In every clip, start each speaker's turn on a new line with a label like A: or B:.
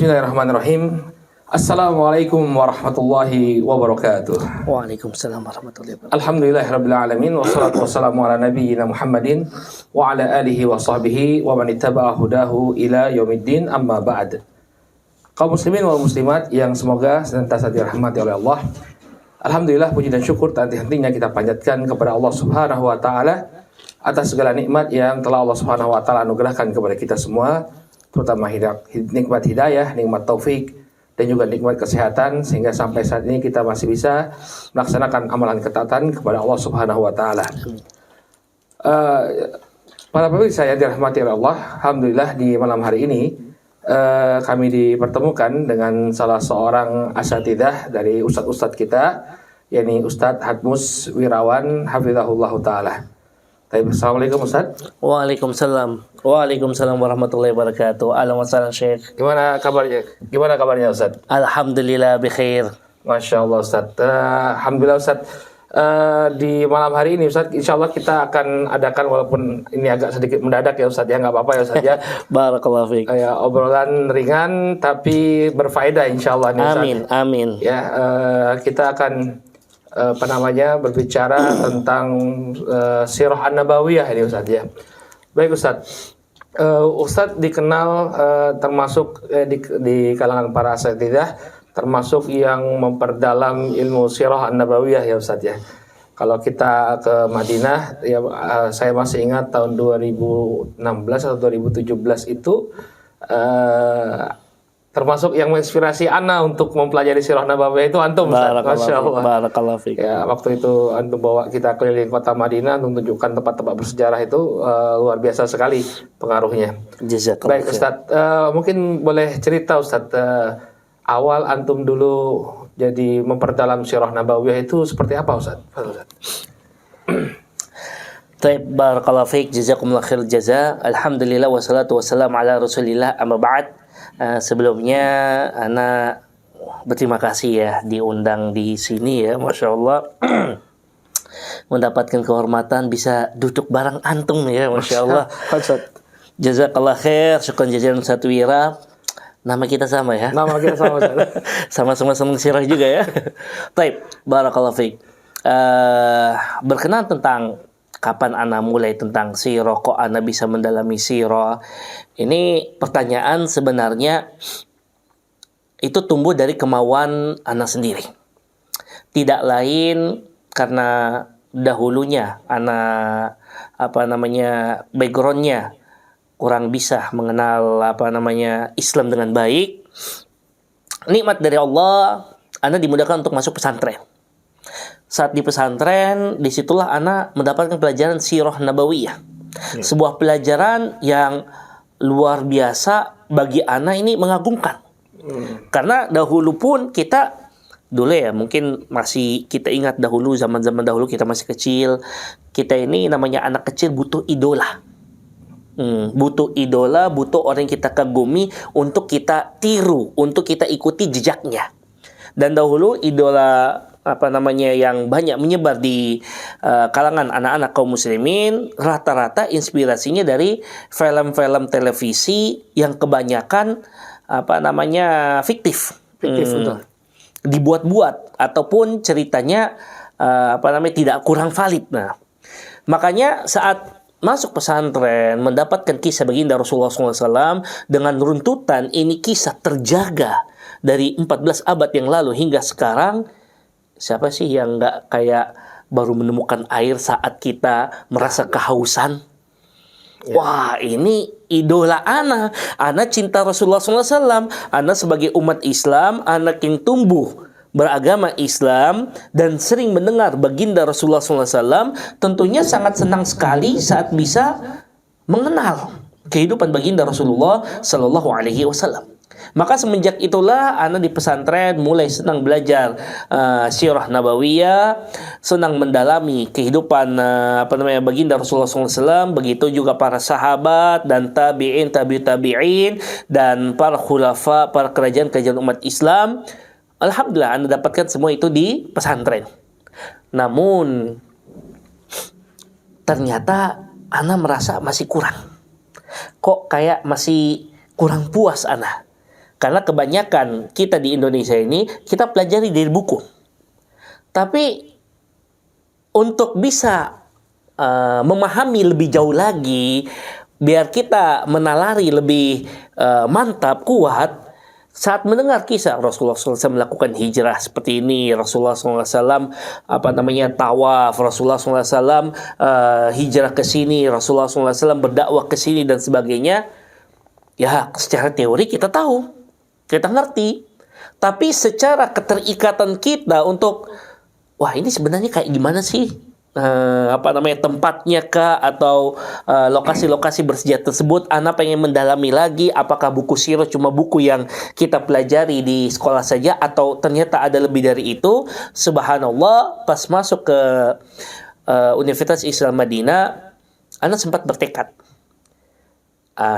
A: Bismillahirrahmanirrahim. Assalamualaikum warahmatullahi wabarakatuh.
B: Waalaikumsalam warahmatullahi wabarakatuh.
A: Alhamdulillahirabbil alamin wassalatu wassalamu ala nabiyyina Muhammadin wa ala alihi wa sahbihi wa man ittaba'a hudahu ila yaumiddin, amma ba'd. Kaum muslimin wal muslimat yang semoga senantiasa dirahmati oleh Allah. Alhamdulillah, puji dan syukur tak henti-hentinya kita panjatkan kepada Allah Subhanahu wa taala atas segala nikmat yang telah Allah Subhanahu wa taala anugerahkan kepada kita semua, terutama nikmat hidayah, nikmat taufik, dan juga nikmat kesehatan, sehingga sampai saat ini kita masih bisa melaksanakan amalan ketaatan kepada Allah Subhanahu wa taala. Para pemirsa yang dirahmati oleh Allah, alhamdulillah di malam hari ini kami dipertemukan dengan salah seorang asatidzah dari ustadz-ustadz kita, yakni Ustadz Hatmus Wirawan hafizahullah taala. Assalamualaikum Ustaz.
B: Waalaikumsalam. Waalaikumsalam warahmatullahi wabarakatuh. Ahlan wa sahlan Syekh.
A: Gimana kabarnya? Gimana kabarnya Ustaz?
B: Alhamdulillah bikhair.
A: Masya Allah Ustaz. Alhamdulillah Ustaz. Di malam hari ini Ustaz, insya Allah kita akan adakan, walaupun ini agak sedikit mendadak ya Ustaz ya, nggak apa-apa ya Ustaz ya.
B: Barakallahu fiik.
A: Obrolan ringan tapi berfaedah insya Allah nih Ustaz.
B: Amin, amin.
A: Ya, kita akan berbicara tentang sirah an-nabawiyah ini Ustaz ya. Baik Ustaz. Ustaz dikenal termasuk di kalangan para asatidzah, termasuk yang memperdalam ilmu sirah an-nabawiyah ya Ustaz ya. Kalau kita ke Madinah ya, saya masih ingat tahun 2016 atau 2017 itu termasuk yang menginspirasi ana untuk mempelajari sirah nabawiyah itu antum Ustaz. Masya Allah.
B: Barakallahu fiik.
A: Ya, waktu itu antum bawa kita keliling kota Madinah untuk menunjukkan tempat-tempat bersejarah itu luar biasa sekali pengaruhnya.
B: Jazakallah.
A: Baik Ustaz, mungkin boleh cerita Ustaz, awal antum dulu jadi memperdalam sirah nabawiyah itu seperti apa Ustaz?
B: Baik, barakallahu fiik, jazakumullah khair jaza. Alhamdulillah wassalatu wassalamu ala Rasulillah, amma ba'd. Sebelumnya ana berterima kasih ya diundang di sini ya, Masya Allah. Mendapatkan kehormatan bisa duduk bareng antum ya, Masya Allah. Jazakallah khair, syukran jazalan Ustadz Wira. Nama kita sama ya?
A: Nama kita sama Ustaz.
B: Sama-sama senang sirah juga ya. Baik, barakallahu fiik. Berkenan tentang kapan ana mulai tentang sirah, kok ana bisa mendalami sirah. Ini pertanyaan sebenarnya itu tumbuh dari kemauan ana sendiri. Tidak lain karena dahulunya ana backgroundnya kurang bisa mengenal Islam dengan baik. Nikmat dari Allah, ana dimudahkan untuk masuk pesantren. Saat di pesantren, disitulah ana mendapatkan pelajaran sirah nabawiyah. Sebuah pelajaran yang luar biasa bagi ana, ini mengagumkan. Karena dahulu pun kita, dulu ya mungkin masih kita ingat dahulu, zaman-zaman dahulu kita masih kecil, kita ini namanya anak kecil butuh idola. Butuh idola, butuh orang yang kita kagumi untuk kita tiru, untuk kita ikuti jejaknya. Dan dahulu idola yang banyak menyebar di kalangan anak-anak kaum muslimin, rata-rata inspirasinya dari film-film televisi yang kebanyakan fiktif betul. Dibuat-buat ataupun ceritanya tidak kurang valid. Nah, makanya saat masuk pesantren, mendapatkan kisah baginda Rasulullah SAW dengan runtutan, ini kisah terjaga dari 14 abad yang lalu hingga sekarang. Siapa sih yang nggak kayak baru menemukan air saat kita merasa kehausan? Ya. Wah, ini idola ana. Ana cinta Rasulullah SAW. Ana sebagai umat Islam, anak yang tumbuh beragama Islam dan sering mendengar baginda Rasulullah SAW, tentunya sangat senang sekali saat bisa mengenal kehidupan baginda Rasulullah SAW. Maka semenjak itulah ana di pesantren mulai senang belajar sirah nabawiyah, senang mendalami kehidupan baginda Rasulullah SAW, begitu juga para sahabat dan tabi'in, tabi'in dan para khulafa, para kerajaan umat Islam. Alhamdulillah ana dapatkan semua itu di pesantren. Namun ternyata ana merasa masih kurang. Kok kayak masih kurang puas ana. Karena kebanyakan kita di Indonesia ini kita pelajari dari buku. Tapi untuk bisa memahami lebih jauh lagi, biar kita menalari lebih mantap, kuat, saat mendengar kisah Rasulullah SAW melakukan hijrah seperti ini, Rasulullah SAW tawaf, Rasulullah SAW hijrah ke sini, Rasulullah SAW berdakwah ke sini dan sebagainya, ya secara teori kita tahu, kita ngerti, tapi secara keterikatan kita untuk wah ini sebenarnya kayak gimana sih? Tempatnya kah atau lokasi-lokasi bersejarah tersebut, Ana pengen mendalami lagi apakah buku sirah cuma buku yang kita pelajari di sekolah saja atau ternyata ada lebih dari itu. Subhanallah, pas masuk ke Universitas Islam Madinah, Ana sempat bertekad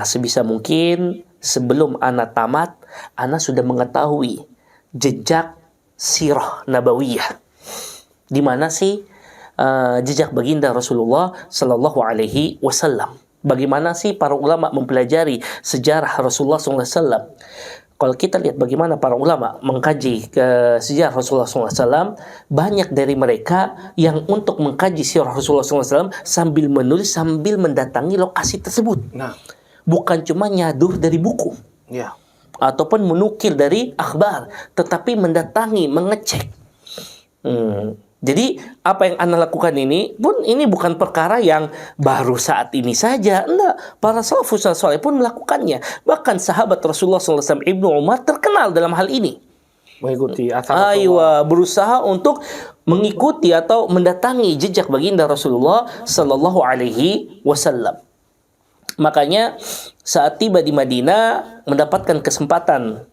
B: sebisa mungkin sebelum Ana tamat, Ana sudah mengetahui jejak sirah nabawiyah, di mana sih jejak baginda Rasulullah Sallallahu Alaihi Wasallam. Bagaimana sih para ulama mempelajari sejarah Rasulullah SAW? Kalau kita lihat bagaimana para ulama mengkaji sejarah Rasulullah SAW, banyak dari mereka yang untuk mengkaji sirah Rasulullah SAW sambil menulis, sambil mendatangi lokasi tersebut.
A: Nah,
B: bukan cuma nyaduh dari buku,
A: ya,
B: ataupun menukil dari akhbar, tetapi mendatangi, mengecek. Jadi apa yang Anda lakukan ini pun ini bukan perkara yang baru saat ini saja. Enggak, para salafus saleh pun melakukannya. Bahkan sahabat Rasulullah SAW Ibnu Umar terkenal dalam hal ini.
A: Mengikuti athar Rasulullah.
B: Berusaha untuk mengikuti atau mendatangi jejak baginda Rasulullah Sallallahu Alaihi Wasallam. Makanya saat tiba di Madinah mendapatkan kesempatan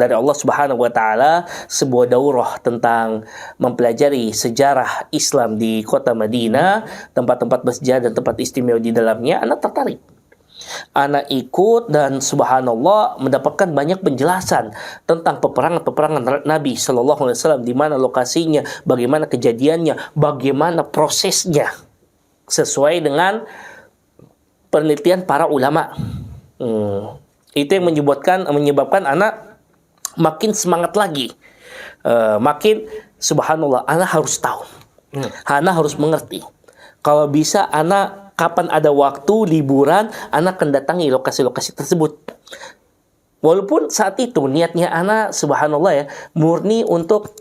B: dari Allah Subhanahu wa taala sebuah daurah tentang mempelajari sejarah Islam di kota Madinah, tempat-tempat bersejarah dan tempat istimewa di dalamnya. Anak tertarik. Anak ikut dan subhanallah mendapatkan banyak penjelasan tentang peperangan Nabi Sallallahu Alaihi Wasallam, di mana lokasinya, bagaimana kejadiannya, bagaimana prosesnya sesuai dengan penelitian para ulama. Itu yang menyebabkan anak makin semangat lagi, makin subhanallah, anak harus tahu, anak harus mengerti. Kalau bisa anak kapan ada waktu liburan, anak akan datangi lokasi-lokasi tersebut. Walaupun saat itu niatnya anak subhanallah ya murni untuk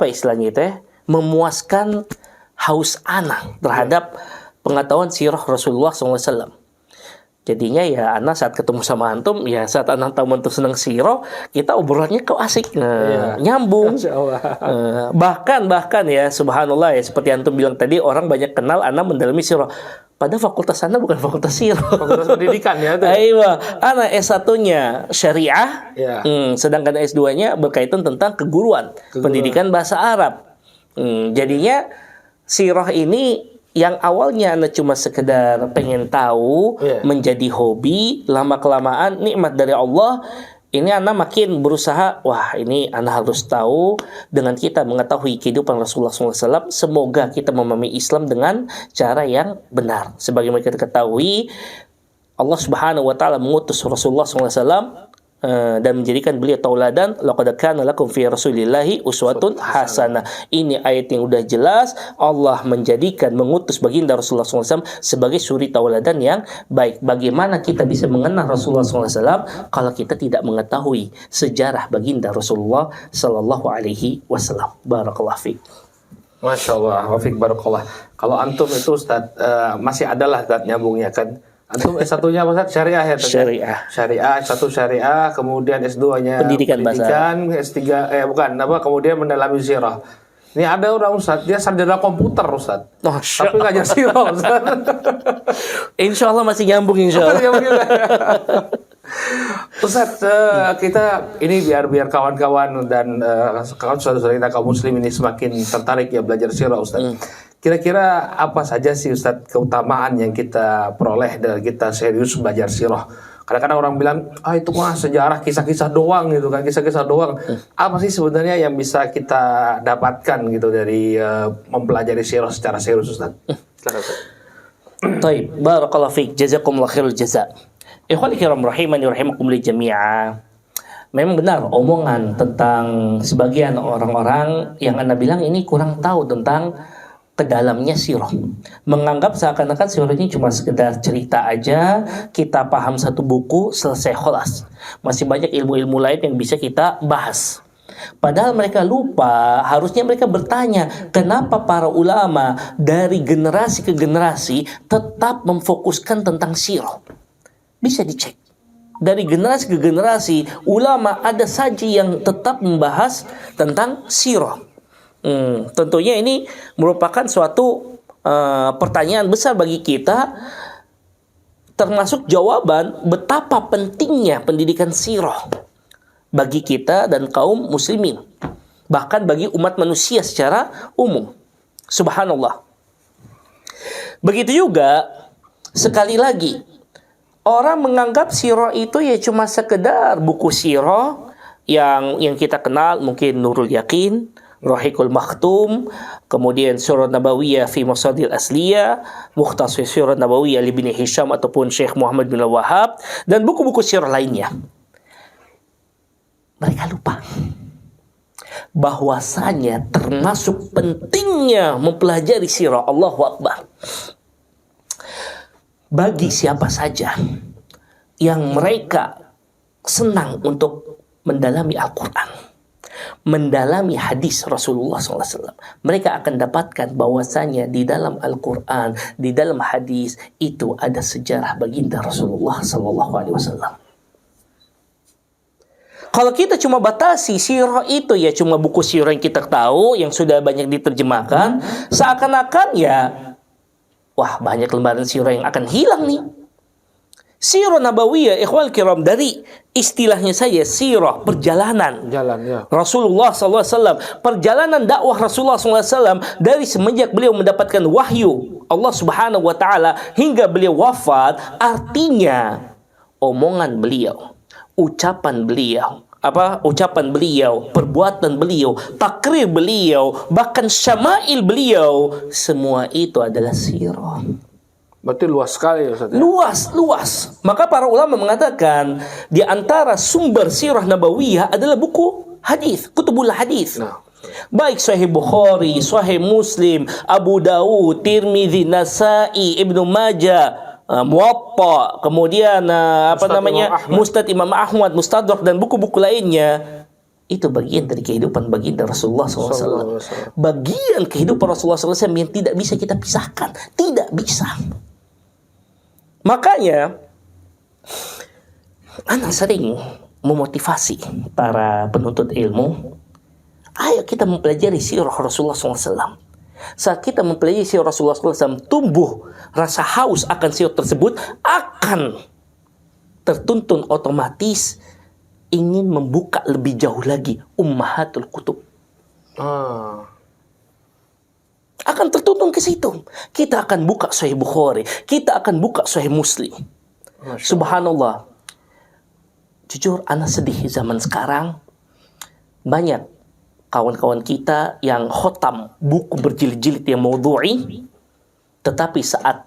B: istilahnya itu ya, memuaskan haus anak terhadap pengetahuan sirah Rasulullah SAW. Jadinya ya anak saat ketemu sama antum, ya saat anak tahu antum senang sirah, kita obrolannya kok asik, nyambung. Bahkan ya subhanallah ya, seperti antum bilang tadi, orang banyak kenal anak mendalami sirah. Padahal fakultas anak bukan fakultas sirah.
A: Fakultas pendidikan ya.
B: Aiyah, anak S1-nya syariah, sedangkan S2-nya berkaitan tentang keguruan, pendidikan bahasa Arab. Jadinya sirah ini yang awalnya Anda cuma sekedar pengen tahu, menjadi hobi, lama-kelamaan nikmat dari Allah, ini Anda makin berusaha, wah ini Anda harus tahu. Dengan kita mengetahui kehidupan Rasulullah SAW, semoga kita memahami Islam dengan cara yang benar. Sebagaimana kita ketahui, Allah Subhanahu wa taala mengutus Rasulullah SAW dan menjadikan beliau tauladan. Laqad kana lakum fi Rasulillahi uswatun hasanah. Ini ayat yang udah jelas. Allah mengutus baginda Rasulullah SAW sebagai suri tauladan yang baik. Bagaimana kita bisa mengenal Rasulullah SAW kalau kita tidak mengetahui sejarah baginda Rasulullah Sallallahu Alaihi Wasallam. Barakallahu fiik.
A: Masya Allah, wafik barakallah. Kalau antum itu Ustaz, masih adalah Ustaz nyambungnya kan. Antum S1-nya apa Ustaz? Syariah ya? Syariah, S1 syariah, kemudian S2-nya
B: pendidikan,
A: S3 kemudian mendalami sirah. Ini ada orang Ustaz, dia sarjana komputer Ustaz. Tapi ngajar sirah Ustaz.
B: Insya Allah masih nyambung insya Allah.
A: Ustaz, kita ini biar kawan-kawan dan saudara-saudara kita kaum muslim ini semakin tertarik ya belajar sirah Ustaz. Kira-kira apa saja sih Ustaz keutamaan yang kita peroleh dari kita serius belajar sirah? Kadang-kadang orang bilang, itu mah sejarah kisah-kisah doang gitu kan, kisah-kisah doang. Apa sih sebenarnya yang bisa kita dapatkan gitu dari mempelajari sirah secara serius Ustaz?
B: Baik, barakallahu fiik, jazakumullah khairul jaza. Ikhwani kiram rahimani rahimakumullah jami'a. Memang benar omongan tentang sebagian orang-orang yang Anda bilang ini kurang tahu tentang kedalamnya sirah. Menganggap seakan-akan sirah ini cuma sekedar cerita aja, kita paham satu buku, selesai kholas. Masih banyak ilmu-ilmu lain yang bisa kita bahas. Padahal mereka lupa, harusnya mereka bertanya, kenapa para ulama dari generasi ke generasi tetap memfokuskan tentang sirah? Bisa dicek. Dari generasi ke generasi, ulama ada saja yang tetap membahas tentang sirah. Tentunya ini merupakan suatu pertanyaan besar bagi kita, termasuk jawaban betapa pentingnya pendidikan sirah bagi kita dan kaum muslimin, bahkan bagi umat manusia secara umum. Subhanallah. Begitu juga, sekali lagi, orang menganggap sirah itu ya cuma sekedar buku sirah yang kita kenal, mungkin Nurul Yakin, Rahiqul Maktum, kemudian Surah Nabawiyah fi Masadil Asliyah, Mukhtasar Surah Nabawiyah Ibn Hisham ataupun Syekh Muhammad bin Wahab, dan buku-buku sirah lainnya. Mereka lupa bahwasanya termasuk pentingnya mempelajari sirah. Allahu Akbar. Bagi siapa saja yang mereka senang untuk mendalami Al-Quran, mendalami hadis Rasulullah SAW, mereka akan dapatkan bahwasanya di dalam Al-Quran, di dalam hadis itu ada sejarah baginda Rasulullah SAW. Kalau kita cuma batasi sirah itu ya cuma buku sirah yang kita tahu, yang sudah banyak diterjemahkan, seakan-akan ya, wah banyak lembaran sirah yang akan hilang nih. Sirah Nabawiyah, ikhwal kiram, dari istilahnya saja sirah, perjalanan. Rasulullah SAW, perjalanan dakwah Rasulullah SAW dari semenjak beliau mendapatkan wahyu Allah Subhanahu Wa Taala hingga beliau wafat, artinya omongan beliau, ucapan beliau, perbuatan beliau, takrir beliau, bahkan syama'il beliau, semua itu adalah sirah.
A: Berarti luas sekali ya Ustaz.
B: Luas. Maka para ulama mengatakan di antara sumber sirah nabawiyah adalah buku hadis, kutubul hadis. Baik Sahih Bukhari, Sahih Muslim, Abu Dawud, Tirmidzi, Nasai, Ibnu Majah, Muwatta, kemudian Mustad Imam Ahmad, Mustadrak, dan buku-buku lainnya. Itu bagian dari kehidupan baginda Rasulullah SAW. Bagian kehidupan Rasulullah SAW yang tidak bisa kita pisahkan. Tidak bisa. Makanya anak sering memotivasi para penuntut ilmu, ayo kita mempelajari sirah Rasulullah SAW. Saat kita mempelajari sirah Rasulullah SAW, tumbuh rasa haus akan sirah tersebut, akan tertuntun otomatis ingin membuka lebih jauh lagi Ummahatul Kutub. Akan tertuntun ke situ. Kita akan buka Sahih Bukhari, kita akan buka Sahih Muslim. Subhanallah. Jujur, ana sedih zaman sekarang. Banyak kawan-kawan kita yang khotam buku berjilid-jilid yang maudhu'i, tetapi saat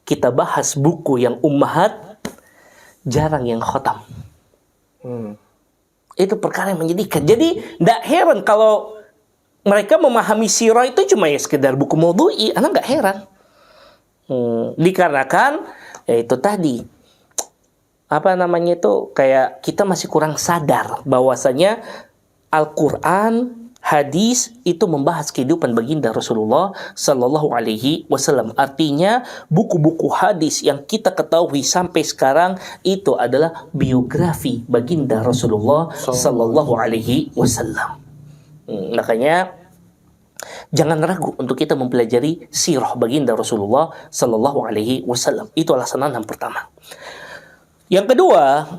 B: kita bahas buku yang ummahat, jarang yang khotam. Itu perkara yang menyedihkan. Jadi tidak heran kalau mereka memahami sirah itu cuma ya sekedar buku maudhu'i. Anda nggak heran. Dikarenakan ya itu tadi, kayak kita masih kurang sadar bahwasanya Al-Quran, hadis itu membahas kehidupan baginda Rasulullah Sallallahu Alaihi Wasallam. Artinya buku-buku hadis yang kita ketahui sampai sekarang itu adalah biografi baginda Rasulullah Sallallahu Alaihi Wasallam. Makanya jangan ragu untuk kita mempelajari sirah baginda Rasulullah Sallallahu Alaihi Wasallam. Itu alasan yang pertama. Yang kedua,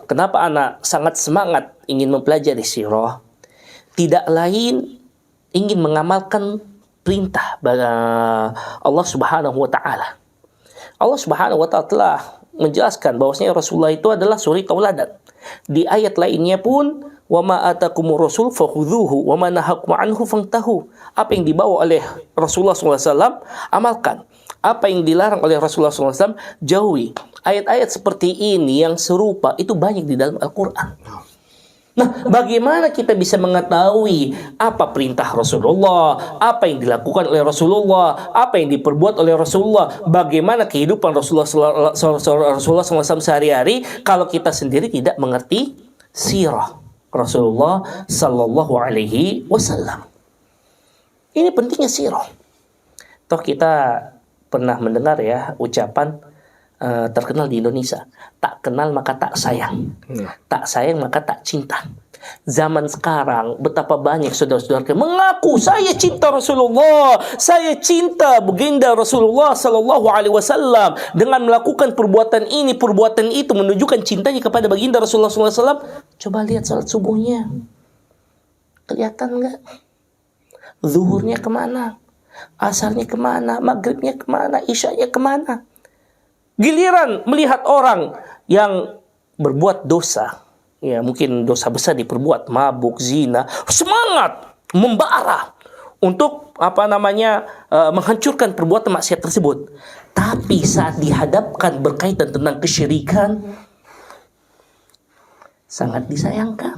B: kenapa anak sangat semangat ingin mempelajari sirah, tidak lain ingin mengamalkan perintah Allah Subhanahu Wa Taala. Allah Subhanahu Wa Taala telah menjelaskan bahwasanya Rasulullah itu adalah suri tauladan. Di ayat lainnya pun, wa ma atakumur rasul fakhudhuhu wa ma nahakum anhu fantahu. Apa yang dibawa oleh Rasulullah SAW, amalkan. Apa yang dilarang oleh Rasulullah SAW, jauhi. Ayat-ayat seperti ini yang serupa itu banyak di dalam Al-Quran. Nah, bagaimana kita bisa mengetahui apa perintah Rasulullah, apa yang dilakukan oleh Rasulullah, apa yang diperbuat oleh Rasulullah, bagaimana kehidupan Rasulullah SAW sehari-hari kalau kita sendiri tidak mengerti sirah Rasulullah Sallallahu Alaihi Wasallam. Ini pentingnya sirah. Toh kita pernah mendengar ya ucapan terkenal di Indonesia, tak kenal maka tak sayang, tak sayang maka tak cinta. Zaman sekarang betapa banyak saudara-saudara mengaku saya cinta Rasulullah, saya cinta baginda Rasulullah Sallallahu Alaihi Wasallam, dengan melakukan perbuatan ini perbuatan itu menunjukkan cintanya kepada baginda Rasulullah Sallallahu Alaihi Wasallam. Coba lihat salat subuhnya, kelihatan nggak? Zuhurnya kemana? Asarnya kemana? Maghribnya kemana? Isyanya kemana? Giliran melihat orang yang berbuat dosa, ya mungkin dosa besar diperbuat, mabuk, zina, semangat membara untuk menghancurkan perbuatan maksiat tersebut. Tapi saat dihadapkan berkaitan tentang kesyirikan, sangat disayangkan.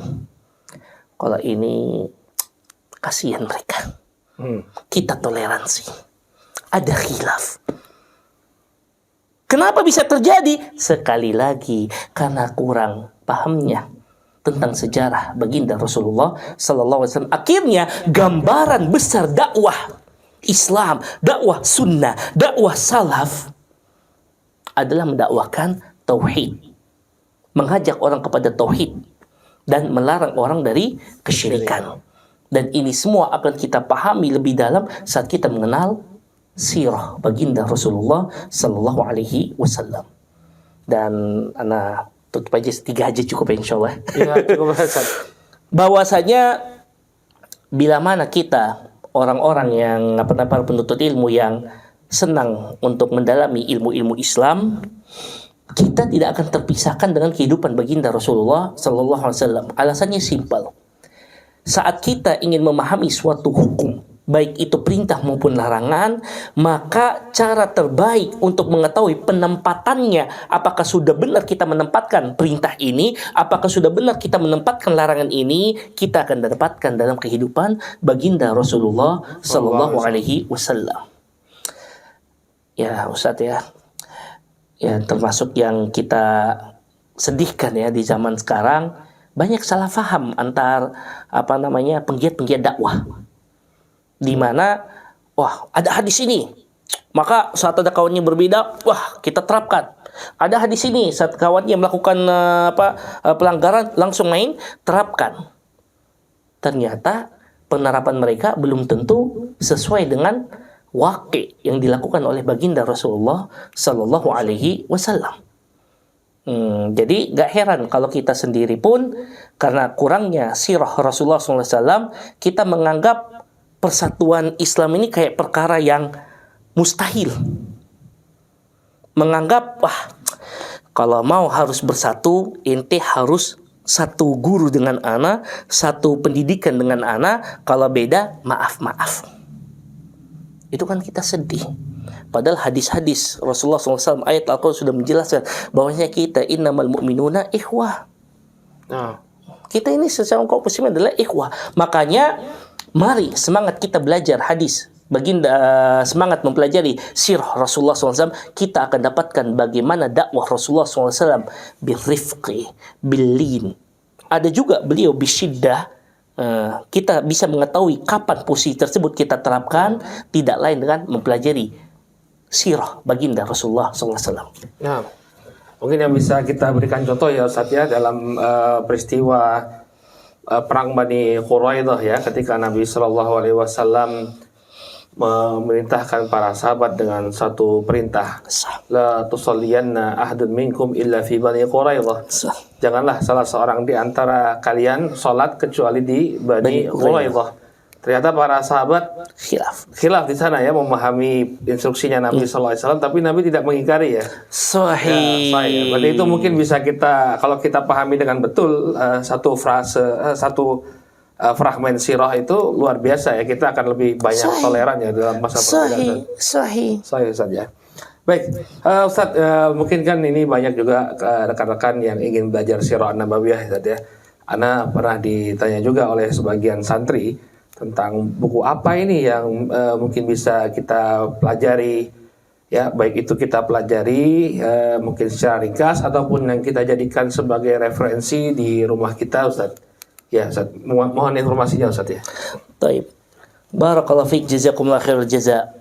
B: Kalau ini kasihan mereka. Kita toleransi. Ada khilaf. Kenapa bisa terjadi? Sekali lagi karena kurang pahamnya tentang sejarah baginda Rasulullah Sallallahu Alaihi Wasallam. Akhirnya gambaran besar dakwah Islam, dakwah sunnah, dakwah salaf adalah mendakwakan tauhid, mengajak orang kepada tauhid dan melarang orang dari kesyirikan. Dan ini semua akan kita pahami lebih dalam saat kita mengenal sirah baginda Rasulullah Sallallahu Alaihi Wasallam. Dan ana tutup aja 3 aja cukup insyaallah.
A: Ya, cukup.
B: Bahwasanya bila mana kita orang-orang yang para penuntut ilmu yang senang untuk mendalami ilmu-ilmu Islam, kita tidak akan terpisahkan dengan kehidupan baginda Rasulullah Sallallahu Alaihi Wasallam. Alasannya simpel. Saat kita ingin memahami suatu hukum, baik itu perintah maupun larangan, maka cara terbaik untuk mengetahui penempatannya, apakah sudah benar kita menempatkan perintah ini, apakah sudah benar kita menempatkan larangan ini, kita akan dapatkan dalam kehidupan baginda Rasulullah Sallallahu Alaihi Wasallam. Ya Ustaz ya, termasuk yang kita sedihkan ya di zaman sekarang, banyak salah faham antar penggiat-penggiat dakwah. Di mana ada hadis ini, maka saat ada kawannya berbeda, kita terapkan. Ada hadis ini, saat kawannya melakukan pelanggaran, langsung main terapkan. Ternyata penerapan mereka belum tentu sesuai dengan waqi yang dilakukan oleh baginda Rasulullah Sallallahu Alaihi Wasallam. Jadi gak heran kalau kita sendiri pun karena kurangnya sirah Rasulullah SAW, kita menganggap persatuan Islam ini kayak perkara yang mustahil. Menganggap kalau mau harus bersatu, ente harus satu guru dengan ana, satu pendidikan dengan ana, kalau beda maaf. Itu kan kita sedih. Padahal hadis-hadis Rasulullah SAW, ayat Al-Quran sudah menjelaskan bahwasanya kita innamal mu'minuna ikhwah. Kita ini secara kaum muslimin adalah ikhwah. Makanya mari semangat kita belajar hadis baginda, semangat mempelajari sirah Rasulullah SAW. Kita akan dapatkan bagaimana dakwah Rasulullah SAW birrifqi, billin. Ada juga beliau bisyiddah. Kita bisa mengetahui kapan posisi tersebut kita terapkan, tidak lain dengan mempelajari sirah baginda Rasulullah SAW.
A: Nah, mungkin yang bisa kita berikan contoh ya Ustaz ya, dalam peristiwa perang Bani Quraidah ya, ketika Nabi Shallallahu Alaihi Wasallam memerintahkan para sahabat dengan satu perintah, la tusalliyanna ahadun minkum illa fi Bani Quraidah. Janganlah salah seorang di antara kalian salat kecuali di Bani Quraidah. Ternyata para sahabat khilaf di sana ya, memahami instruksinya Nabi Sallallahu Alaihi Wasallam, tapi Nabi tidak mengingkari ya.
B: Sahih.
A: Berarti itu mungkin bisa kita, kalau kita pahami dengan betul, satu frase, satu fragmen sirah itu luar biasa ya. Kita akan lebih banyak
B: Sahih.
A: toleran ya dalam masa perbedaan.
B: Sahih.
A: Saya saja. Baik, Ustaz, mungkin kan ini banyak juga rekan-rekan yang ingin belajar sirah Nabawiyah Ustaz ya. Ana pernah ditanya juga oleh sebagian santri tentang buku apa ini yang mungkin bisa kita pelajari ya, baik itu kita pelajari mungkin secara ringkas ataupun yang kita jadikan sebagai referensi di rumah kita, Ustaz. Ya, Ustaz, mohon informasinya, Ustaz ya.
B: Baik. Barakallahu fiik, jazakumullah khairul jaza.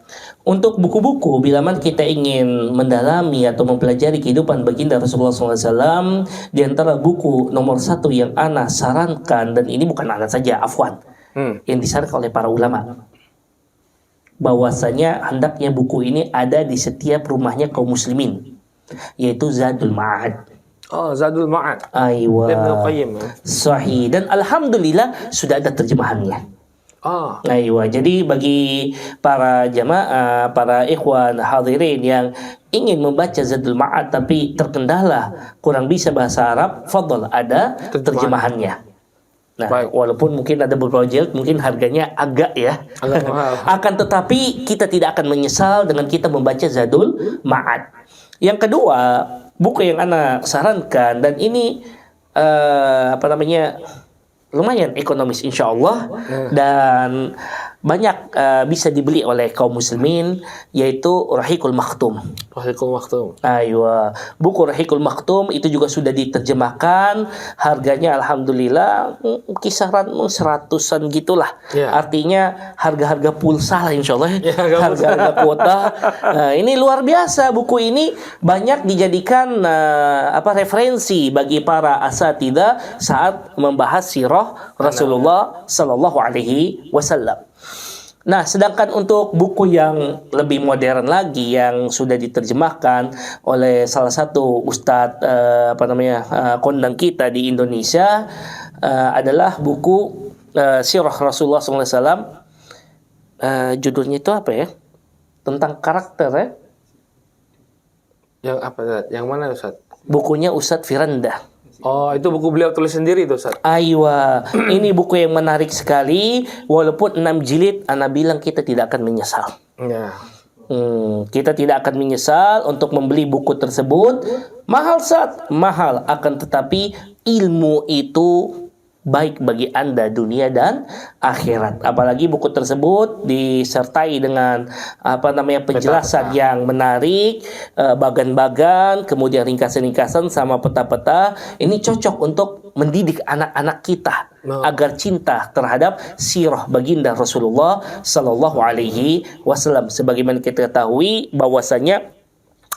B: Untuk buku-buku, bila mana kita ingin mendalami atau mempelajari kehidupan baginda Rasulullah SAW, di antara buku nomor 1 yang ana sarankan, dan ini bukan ana saja, afwan, yang disarankan oleh para ulama, bahwasanya hendaknya buku ini ada di setiap rumahnya kaum muslimin, yaitu Zadul Ma'ad.
A: Oh, Zadul Ma'ad.
B: Aywa.
A: Ibnu Qayyim.
B: Sahih. Dan alhamdulillah sudah ada terjemahannya.
A: Oh.
B: Aywa. Jadi bagi para jamaah, para ikhwan hadirin yang ingin membaca Zadul Ma'ad tapi terkendala kurang bisa bahasa Arab, fadhal, ada terjemahannya. Nah,
A: Baik.
B: walaupun mungkin ada beberapa jilid mungkin harganya agak ya.
A: Agak mahal.
B: Akan tetapi kita tidak akan menyesal dengan kita membaca Zadul Ma'ad. Yang kedua, buku yang ana sarankan, dan ini lumayan ekonomis insyaallah, dan banyak bisa dibeli oleh kaum muslimin, yaitu Rahiqul Maktum.
A: Rahiqul Maktum.
B: Aywa, buku Rahiqul Maktum itu juga sudah diterjemahkan. Harganya alhamdulillah kisaran 100-an gitulah.
A: Ya.
B: Artinya harga-harga pulsa lah insyaallah.
A: Ya,
B: Harga-harga kuota. Nah, ini luar biasa, buku ini banyak dijadikan referensi bagi para asatidzah saat membahas sirah Rasulullah sallallahu alaihi wasallam. Nah, sedangkan untuk buku yang lebih modern lagi yang sudah diterjemahkan oleh salah satu ustadz kondang kita di Indonesia adalah buku Sirah Rasulullah SAW. Judulnya itu apa ya? Tentang karakter ya?
A: Yang apa, Ustaz? Yang mana, Ustaz?
B: Bukunya Ustadz Firanda.
A: Oh, itu buku beliau tulis sendiri itu, Ustaz.
B: Aywa, ini buku yang menarik sekali. Walaupun 6 jilid, ana bilang kita tidak akan menyesal.
A: Ya.
B: Kita tidak akan menyesal untuk membeli buku tersebut. Mahal, Sat, mahal. Akan tetapi ilmu itu baik bagi Anda dunia dan akhirat. Apalagi buku tersebut disertai dengan penjelasan yang menarik, bagan-bagan, kemudian ringkasan-ringkasan sama peta-peta. Ini cocok untuk mendidik anak-anak kita agar cinta terhadap sirah baginda Rasulullah sallallahu alaihi wasallam. Sebagaimana kita ketahui bahwasanya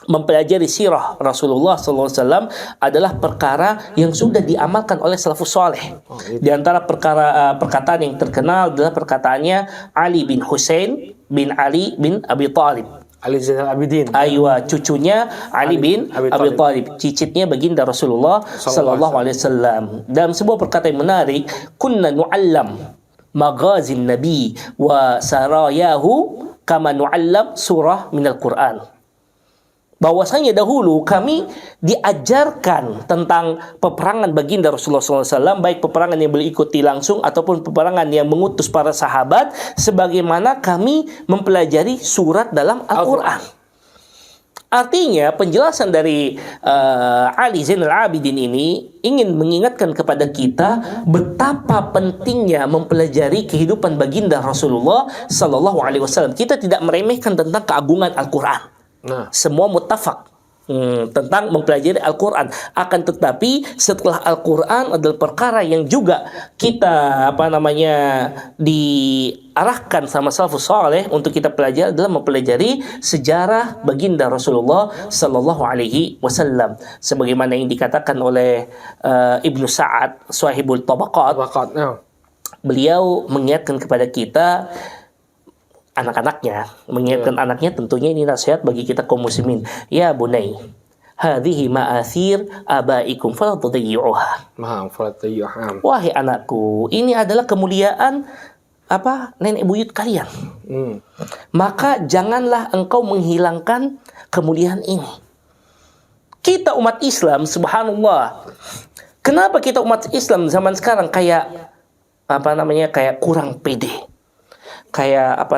B: mempelajari sirah Rasulullah SAW adalah perkara yang sudah diamalkan oleh salafus saleh. Di antara perkataan yang terkenal adalah perkataannya Ali bin Husain bin Ali bin Abi Thalib.
A: Ali Zainal Abidin.
B: Aywa, cucunya Ali bin Abi Thalib, cicitnya baginda Rasulullah sallallahu alaihi wasallam. Dalam sebuah perkataan yang menarik, kunna nu'allam maghazin nabi wa sarayahu kama nu'allam surah minal Quran. Bahwasanya dahulu kami diajarkan tentang peperangan baginda Rasulullah SAW, baik peperangan yang beliau ikuti langsung ataupun peperangan yang mengutus para sahabat, sebagaimana kami mempelajari surat dalam Al-Quran. Artinya penjelasan dari Ali Zainal Abidin ini ingin mengingatkan kepada kita betapa pentingnya mempelajari kehidupan baginda Rasulullah SAW. Kita tidak meremehkan tentang keagungan Al-Quran. Semua muttafaq tentang mempelajari Al-Quran. Akan tetapi setelah Al-Quran adalah perkara yang juga kita diarahkan sama salafus saleh untuk kita pelajari adalah mempelajari sejarah baginda Rasulullah sallallahu alaihi wasallam. Sebagaimana yang dikatakan oleh Ibnu Sa'ad Sahibul Tabaqat. Beliau mengingatkan kepada kita anak-anaknya, mengingatkan anaknya, tentunya ini nasihat bagi kita kaum muslimin. Ya bunai, hadhihi ma'athir abaikum fala tudayyi'uha. Wahai anakku, ini adalah kemuliaan nenek buyut kalian. Maka janganlah engkau menghilangkan kemuliaan ini. Kita umat Islam, subhanallah. Kenapa kita umat Islam zaman sekarang kayak kayak kurang pede, kayak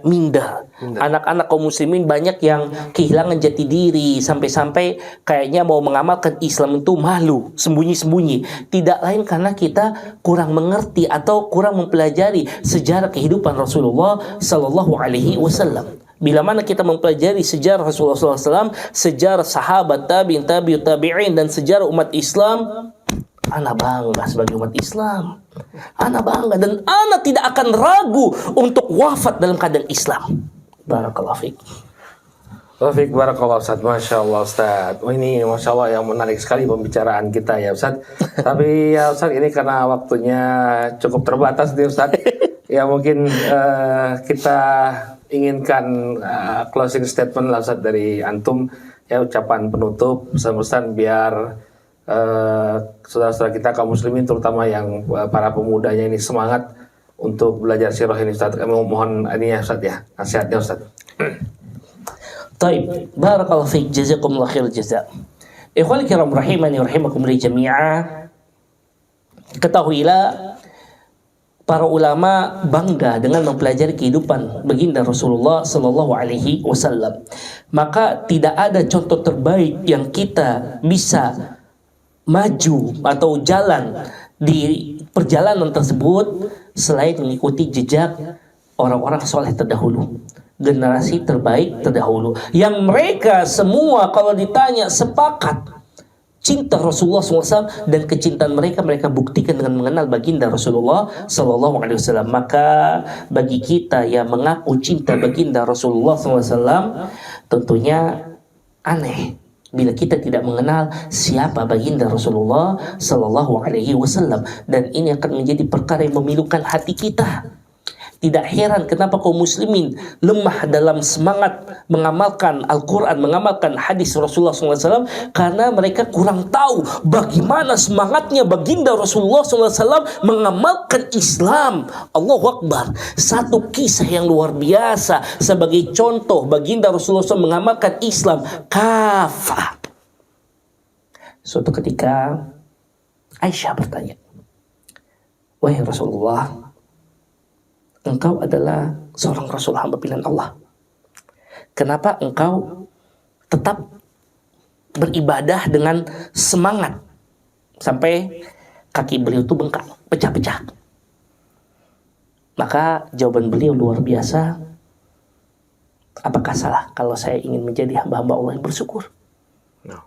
B: minder. Anak-anak kaum muslimin banyak yang kehilangan jati diri sampai-sampai kayaknya mau mengamalkan Islam itu malu, sembunyi-sembunyi. Tidak lain karena kita kurang mengerti atau kurang mempelajari sejarah kehidupan Rasulullah Sallallahu Alaihi Wasallam. Bila mana kita mempelajari sejarah Rasulullah SAW, sejarah sahabat, tabi'in, tabi'in, dan sejarah umat Islam, ana bangga sebagai umat Islam. Ana bangga dan ana tidak akan ragu untuk wafat dalam keadaan Islam. Barakallahu fiik.
A: Taufik barakallah Ustaz, Masya Allah Ustaz. Oh, ini Masya Allah yang menarik sekali pembicaraan kita ya Ustaz. Tapi ya Ustaz, ini karena waktunya cukup terbatas nih Ustaz. Ya mungkin kita inginkan closing statement lah Ustaz dari antum, ya ucapan penutup pesan-pesan biar saudara-saudara kita kaum muslimin terutama yang para pemudanya ini semangat untuk belajar sirah ini Ustaz. Kami mohon ini ya Ustaz ya, nasihatnya Ustaz.
B: Taib, barakallahu fiik, jazakumullah khair jazaa. Ikhwani kiram rahimani rahimakumullah jami'a. Ketahuilah para ulama bangga dengan mempelajari kehidupan baginda Rasulullah Sallallahu Alaihi Wasallam. Maka tidak ada contoh terbaik yang kita bisa maju atau jalan di perjalanan tersebut selain mengikuti jejak orang-orang soleh terdahulu, generasi terbaik terdahulu, yang mereka semua kalau ditanya sepakat cinta Rasulullah SAW, dan kecintaan mereka buktikan dengan mengenal baginda Rasulullah SAW. Maka bagi kita yang mengaku cinta baginda Rasulullah SAW, tentunya aneh bila kita tidak mengenal siapa baginda Rasulullah SAW, dan ini akan menjadi perkara yang memilukan hati kita. Tidak heran kenapa kaum muslimin lemah dalam semangat mengamalkan Al-Quran, mengamalkan hadis Rasulullah SAW, karena mereka kurang tahu bagaimana semangatnya baginda Rasulullah SAW mengamalkan Islam. Allahu Akbar. Satu kisah yang luar biasa sebagai contoh baginda Rasulullah SAW mengamalkan Islam kafah. Suatu ketika Aisyah bertanya, "Wahai Rasulullah, engkau adalah seorang Rasul, hamba pilihan Allah. Kenapa engkau tetap beribadah dengan semangat sampai kaki beliau itu bengkak, pecah-pecah?" Maka jawaban beliau luar biasa. "Apakah salah kalau saya ingin menjadi hamba-hamba Allah yang bersyukur?" No.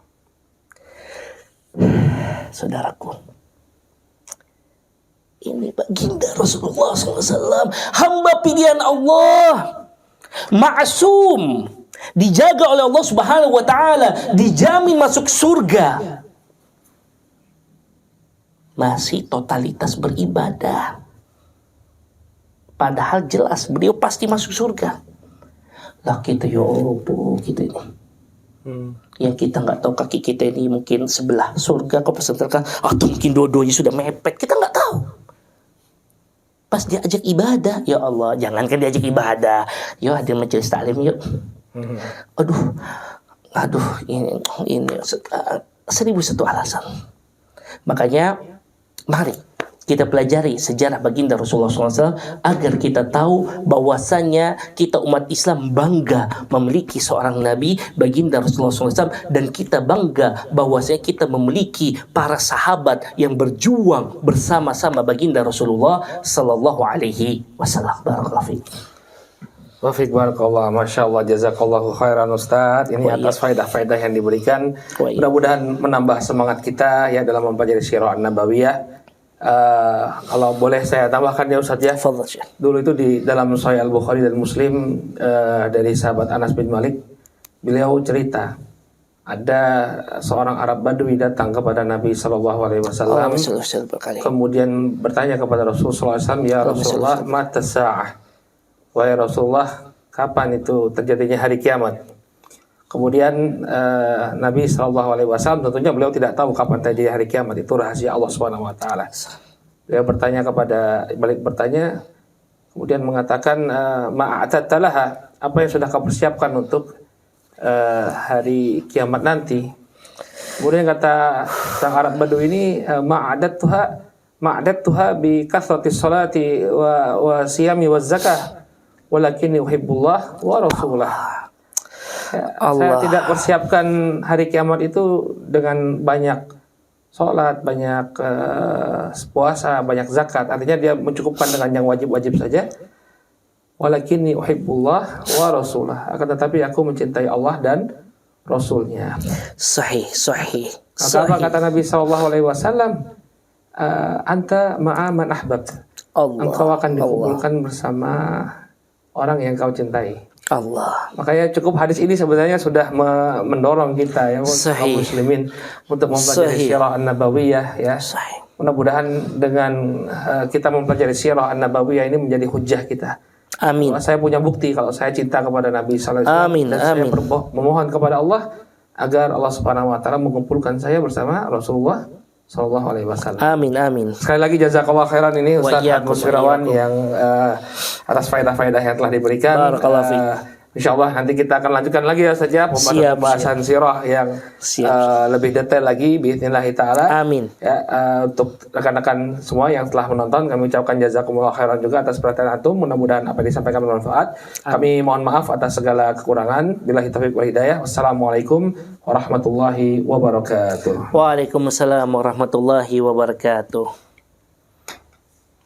B: Saudaraku, ini baginda Rasulullah SAW, hamba pilihan Allah, ma'asum, dijaga oleh Allah Subhanahu wa Ta'ala, dijamin masuk surga, masih totalitas beribadah, padahal jelas beliau pasti masuk surga. Lah kita ya Allah, kita ini yang kita nggak tahu kaki kita ini mungkin sebelah surga kau pesertakan, atau mungkin dua-duanya sudah mepet, kita nggak tahu. Pas diajak ibadah, ya Allah, jangankan diajak ibadah, yuk hadir majelis taklim yuk. Aduh, ini 1001 alasan. Makanya mari kita pelajari sejarah baginda Rasulullah SAW agar kita tahu bahwasannya kita umat Islam bangga memiliki seorang Nabi baginda Rasulullah SAW, dan kita bangga bahwasanya kita memiliki para sahabat yang berjuang bersama-sama baginda Rasulullah Sallallahu Alaihi Wasallam. Barakallahu fiik.
A: Taufik barakallah, Masya Allah, jazakallahu khairan Ustaz. Ini atas faedah-faedah yang diberikan. Mudah-mudahan menambah semangat kita ya dalam mempelajari Sirah An-Nabawiyah. Kalau boleh saya tambahkan ya Ustaz ya. Dulu itu di dalam Sahih Al-Bukhari dan Muslim dari sahabat Anas bin Malik, beliau cerita ada seorang Arab Badui datang kepada Nabi Sallallahu Alaihi Wasallam, kemudian bertanya kepada Rasulullah SAW, "Ya Rasulullah, mata sa'ah?" Wahai Rasulullah, kapan itu terjadinya hari kiamat? Kemudian Nabi SAW tentunya beliau tidak tahu kapan terjadi hari kiamat, itu rahasia Allah Subhanahu Wa Taala. Beliau balik bertanya, kemudian mengatakan, ma'atattalaha, apa yang sudah kau persiapkan untuk hari kiamat nanti? Kemudian kata sang Arab Badui ini, ma'adattuha ma'adattuha bi kathratis salati wa siyami wa zakah walakinni uhibbullah wa rasulah. Saya tidak persiapkan hari kiamat itu dengan banyak sholat, banyak puasa, banyak zakat. Artinya dia mencukupkan dengan yang wajib-wajib saja. Walakinni uhibbullah wa rasulah. Akan tetapi aku mencintai Allah dan Rasulnya.
B: Sahih.
A: Apa kata Nabi SAW? Anta ma'a man ahbabt. Engkau akan dikumpulkan bersama orang yang kau cintai.
B: Allah.
A: Makanya cukup hadis ini sebenarnya sudah mendorong kita ya kaum muslimin untuk mempelajari sirah an-nabawiyah ya.
B: Sahih.
A: Mudah-mudahan dengan kita mempelajari sirah an-nabawiyah ini menjadi hujjah kita.
B: Amin.
A: Bahwa saya punya bukti kalau saya cinta kepada Nabi sallallahu alaihi wasallam.
B: Amin.
A: Dan saya memohon kepada Allah agar Allah Subhanahu wa taala mengumpulkan saya bersama Rasulullah sallallahu alaihi wasallam.
B: Amin.
A: Sekali lagi jazakallahu khairan ini Ustaz
B: Wa'iyyakum,
A: Agus Firawan yang atas faedah-faedah yang telah diberikan.
B: Barakallahu fiik.
A: Insyaallah nanti kita akan lanjutkan lagi ya saja pembahasan sirah yang lebih detail lagi biidznillah taala.
B: Amin.
A: Ya, untuk rekan-rekan semua yang telah menonton kami ucapkan jazakumullah khairan juga atas perhatian antum. Mudah-mudahan apa yang disampaikan bermanfaat. Kami mohon maaf atas segala kekurangan. Billahi taufiq wal hidayah. Wassalamualaikum warahmatullahi wabarakatuh.
B: Waalaikumsalam warahmatullahi wabarakatuh.